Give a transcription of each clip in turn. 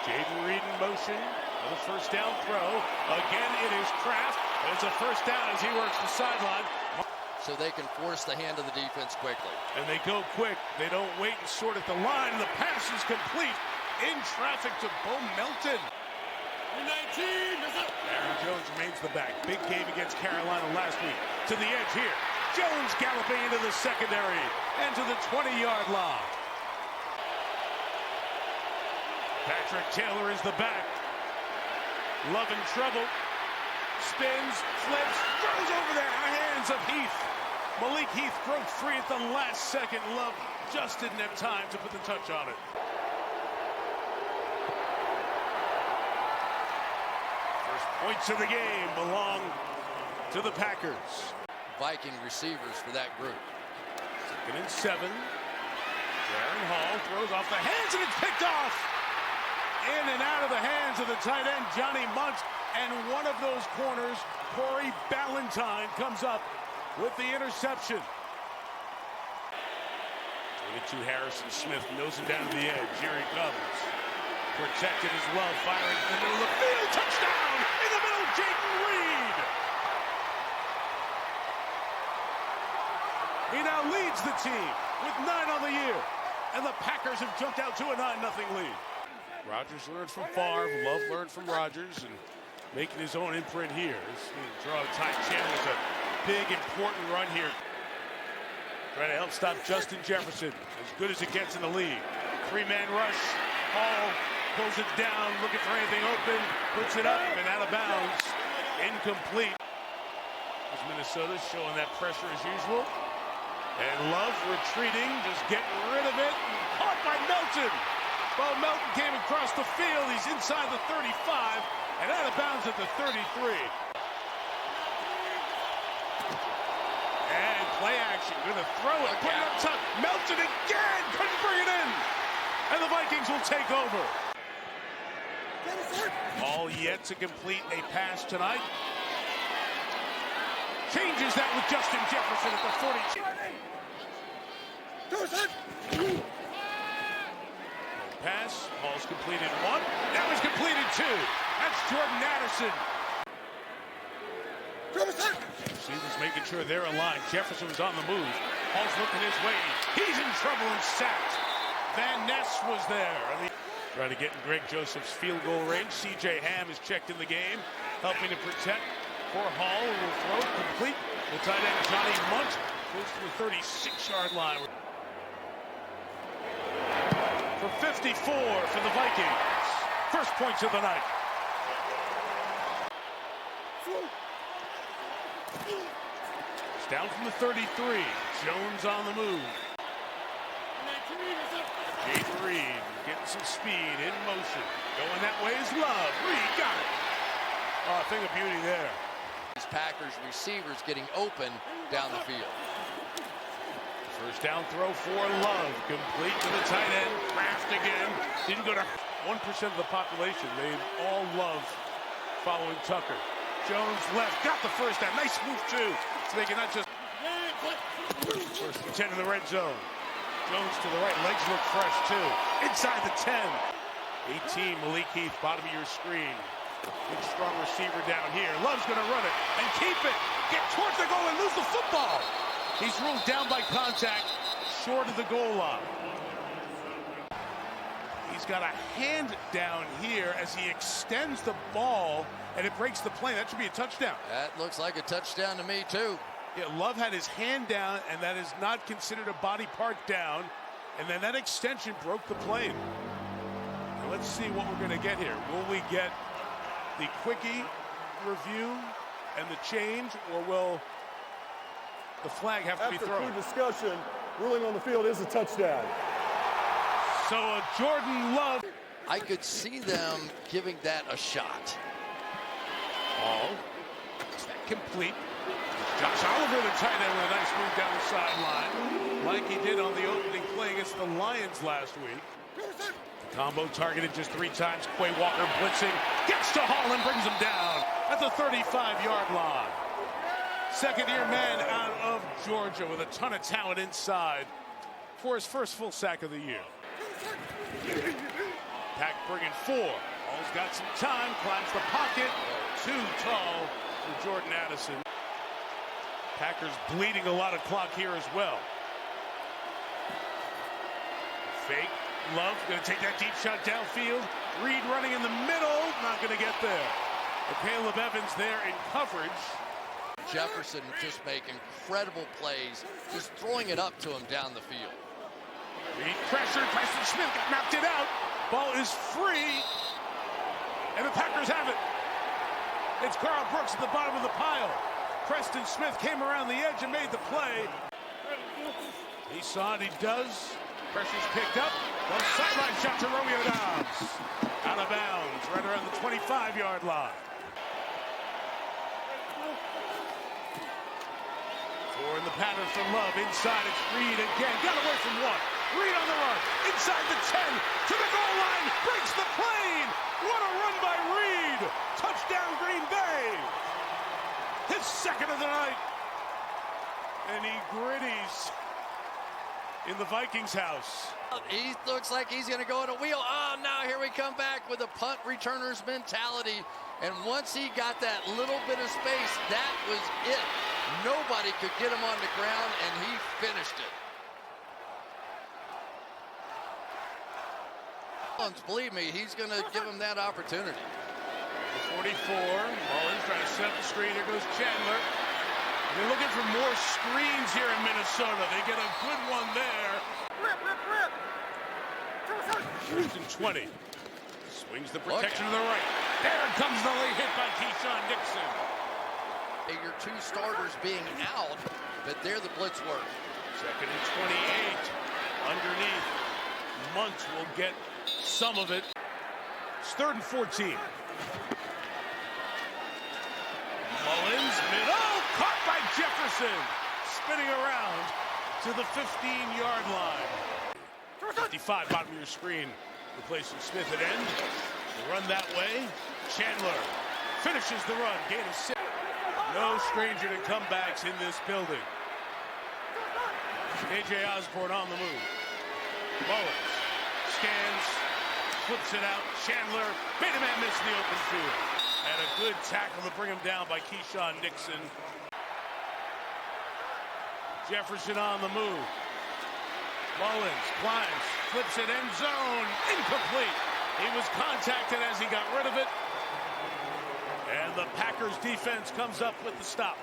Jaden Reed in motion with a first down throw. Again, it is Kraft. It's a first down as he works the sideline. So they can force the hand of the defense quickly. And they go quick. They don't wait and sort at the line. The pass is complete. In traffic to Bo Melton. 19. Aaron Jones remains the back. Big game against Carolina last week. To the edge here. Jones galloping into the secondary and to the 20-yard line. Patrick Taylor is the back. Love in trouble. Spins, flips, throws over the hands of Heath. Malik Heath broke free at the last second. Love just didn't have time to put the touch on it. First points of the game belong to the Packers. Viking receivers for that group. 2nd and 7. Darren Hall throws off the hands and it's picked off. In and out of the hands of the tight end, Johnny Munt. And one of those corners, Corey Ballantyne, comes up with the interception. Into Harrison Smith, nosing down to the edge. Here he comes. Protected as well, firing in the middle of the field. Touchdown in the middle, Jaden Reed. He now leads the team with 9 on the year. And the Packers have jumped out to a 9-0 lead. Rodgers learned from Favre, Love learned from Rodgers, and making his own imprint here. Draw Ty Chandler's a big, important run here. Trying to help stop Justin Jefferson. As good as it gets in the league. 3-man rush. Hall pulls it down, looking for anything open, puts it up and out of bounds. Incomplete. As Minnesota showing that pressure as usual. And Love retreating, just getting rid of it. Caught by Melton. Bo Melton came across the field. He's inside the 35 and out of bounds at the 33. And play action. Going to throw it. Put it up top. Melton again. Couldn't bring it in. And the Vikings will take over. All yet to complete a pass tonight. Changes that with Justin Jefferson at the 40. Pass, Hall's completed 1. That was completed 2. That's Jordan Addison. Receivers making sure they're aligned. Jefferson was on the move. Hall's looking his way. He's in trouble and sacked. Van Ness was there. Trying to get in Greg Joseph's field goal range. C.J. Ham is checked in the game, helping to protect for Hall, who will throw it complete. The tight end Johnny Munt goes to the 36-yard line. For 54 for the Vikings. First points of the night. It's down from the 33. Jones on the move. Jaden Reed getting some speed in motion. Going that way is Love. Reed got it. Oh, a thing of beauty there. These Packers receivers getting open down the field. First down throw for Love. Complete to the tight end. Kraft again. Didn't go to 1% of the population. They all love following Tucker. Jones left. Got the first down. Nice move, too. So they can not just... First and 10 in the red zone. Jones to the right. Legs look fresh, too. Inside the 10. 18, Malik Heath, bottom of your screen. Big, strong receiver down here. Love's going to run it and keep it. Get towards the goal and lose the football. He's ruled down by contact, short of the goal line. He's got a hand down here as he extends the ball, and it breaks the plane. That should be a touchdown. That looks like a touchdown to me, too. Yeah, Love had his hand down, and that is not considered a body part down. And then that extension broke the plane. Now let's see what we're going to get here. Will we get the quickie review and the change, or will the flag have to be thrown? After discussion, ruling on the field is a touchdown. So Jordan Love. I could see them giving that a shot. Ball. Is that complete? Josh Oliver, the tight end, with a nice move down the sideline, like he did on the opening play against the Lions last week. The combo targeted just 3 times. Quay Walker blitzing, gets to Hall and brings him down at the 35-yard line. Second-year man out of Georgia with a ton of talent inside for his first full sack of the year. Pack bringing 4. Ball's got some time, climbs the pocket. Too tall for Jordan Addison. Packers bleeding a lot of clock here as well. Fake. Love going to take that deep shot downfield. Reed running in the middle, not going to get there. Caleb Evans there in coverage. Jefferson just make incredible plays, just throwing it up to him down the field. Reed pressured, Preston Smith got knocked it out. Ball is free, and the Packers have it. It's Carl Brooks at the bottom of the pile. Preston Smith came around the edge and made the play. He saw it, he does. Pressure's picked up. One sideline shot to Romeo Dobbs. Out of bounds, right around the 25-yard line. Four in the pattern for Love. Inside, it's Reed again. Got away from one. Reed on the run. Inside the 10. To the goal line. Breaks the plane. What a run by Reed. Touchdown, Green Bay. His second of the night. And he gritties in the Vikings house. He looks like he's going to go in a wheel. Oh, now here we come back with a punt returner's mentality. And once he got that little bit of space, that was it. Nobody could get him on the ground, and he finished it. Believe me, he's going to give him that opportunity. 44, Mullins trying to set up the screen. There goes Chandler. They're looking for more screens here in Minnesota. They get a good one there. First and 20. Swings the protection to the right. There comes the late hit by Keyshawn Nixon. Your two starters being out, but there the blitz work. Second and 28. Underneath. Muntz will get some of it. It's 3rd and 14. Mullins, middle, caught by Jefferson. Spinning around to the 15-yard line. 55, bottom of your screen. Replacing Smith at end. The run that way. Chandler finishes the run. Gain of 6. No stranger to comebacks in this building. A.J. Osborne on the move. Mullins scans, flips it out. Chandler made a man miss in the open field. And a good tackle to bring him down by Keyshawn Nixon. Jefferson on the move. Mullins climbs, flips it end zone. Incomplete. He was contacted as he got rid of it. And the Packers defense comes up with the stop.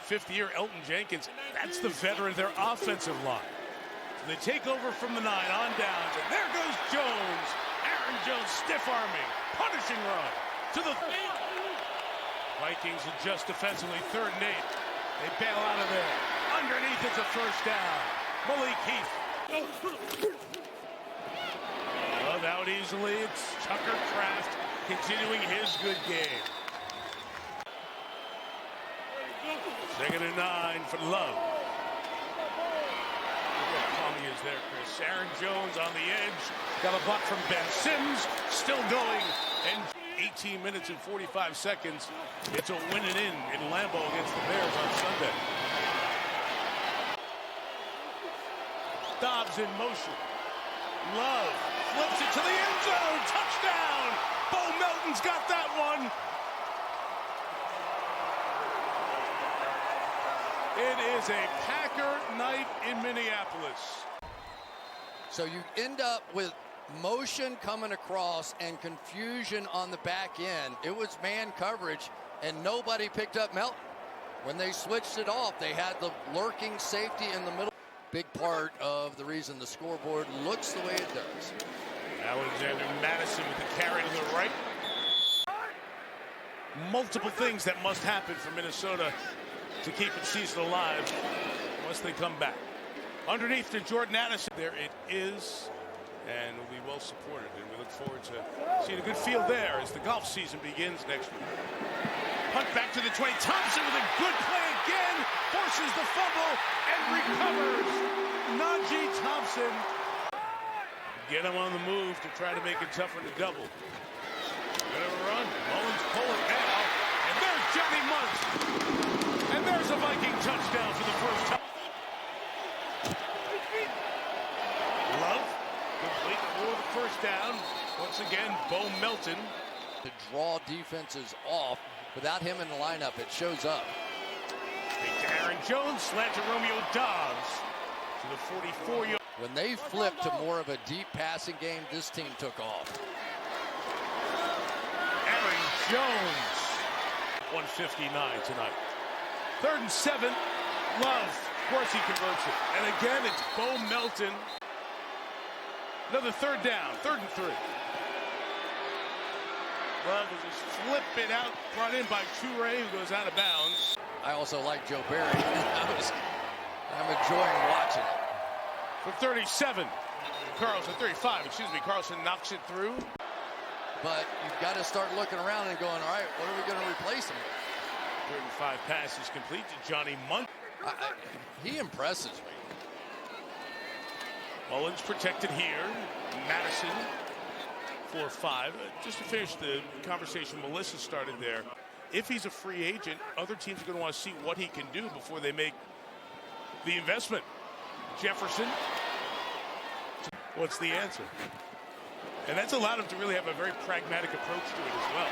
50-year Elton Jenkins. That's the veteran of their offensive line. So they take over from the 9 on downs. And there goes Jones. Aaron Jones stiff-arming. Punishing run. To the Vikings adjust defensively. 3rd and 8. They bail out of there. Underneath, it's a first down. Malik Heath. Love out easily. It's Tucker Kraft continuing his good game. 2nd and 9 for Love. Look how calm he is there, Chris. Aaron Jones on the edge. Got a block from Ben Sims. Still going. And 18 minutes and 45 seconds. It's a win and in Lambeau against the Bears on Sunday. Dobbs in motion. Love flips it to the end zone. Touchdown. Bo Melton's got that one. It is a Packer night in Minneapolis. So you end up with motion coming across and confusion on the back end. It was man coverage, and nobody picked up Melton. When they switched it off, they had the lurking safety in the middle. Big part of the reason the scoreboard looks the way it does. Alexander Madison with the carry to the right. Multiple things that must happen for Minnesota to keep its season alive once they come back. Underneath to Jordan Addison. There it is, and will be well supported. And we look forward to seeing a good field there as the golf season begins next week. Punt back to the 20. Thompson with a good play again. Forces the fumble and recovers. Najee Thompson. Get him on the move to try to make it tougher to double. Good run. Mullins pull it now. And there's Johnny Muntz. And there's a Viking touchdown for the first time. Love complete for the first down. Once again, Bo Melton. To draw defenses off without him in the lineup, it shows up. Fake to Aaron Jones, slant to Romeo Dobbs to the 44-yard. When they flipped to more of a deep passing game, this team took off. Aaron Jones, 159 tonight. 3rd and 7. Love, of course he converts it. And again, it's Bo Melton. Another 3rd down, 3rd and 3. Love will just flip it out, brought in by Toure, who goes out of bounds. I also like Joe Barry. I'm enjoying watching it. For 37, Carlson, 35, excuse me, Carlson knocks it through. But you've got to start looking around and going, all right, what are we going to replace him with? 35 passes complete to Johnny Munt. He impresses me. Mullins protected here. Madison, 4-5. Just to finish the conversation Melissa started there, if he's a free agent, other teams are going to want to see what he can do before they make the investment. Jefferson, what's the answer? And that's allowed him to really have a very pragmatic approach to it as well.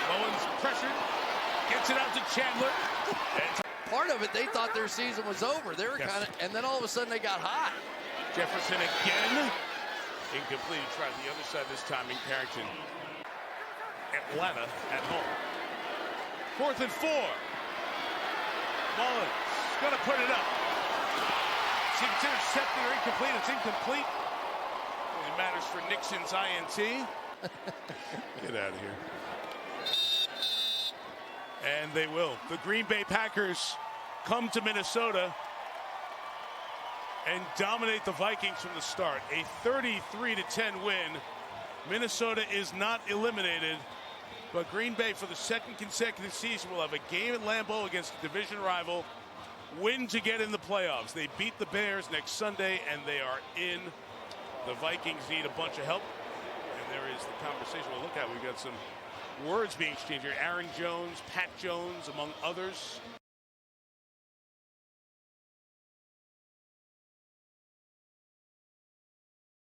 Mullins pressured, gets it out to Chandler. And part of it, they thought their season was over. They were kind of, and then all of a sudden they got hot. Jefferson again. Incomplete. He tried the other side this time in Carrington. Atlanta at home. 4th and 4. Mullins going to put it up. It's intercepted or incomplete. It's incomplete. Only matters for Nixon's INT. Get out of here. And they will. The Green Bay Packers come to Minnesota and dominate the Vikings from the start. A 33-10 win. Minnesota is not eliminated, but Green Bay for the 2nd consecutive season will have a game at Lambeau against a division rival. Win to get in the playoffs. They beat the Bears next Sunday, and they are in. The Vikings need a bunch of help, and there is the conversation we'll look at. We've got some words being exchanged here. Aaron Jones, Pat Jones, among others.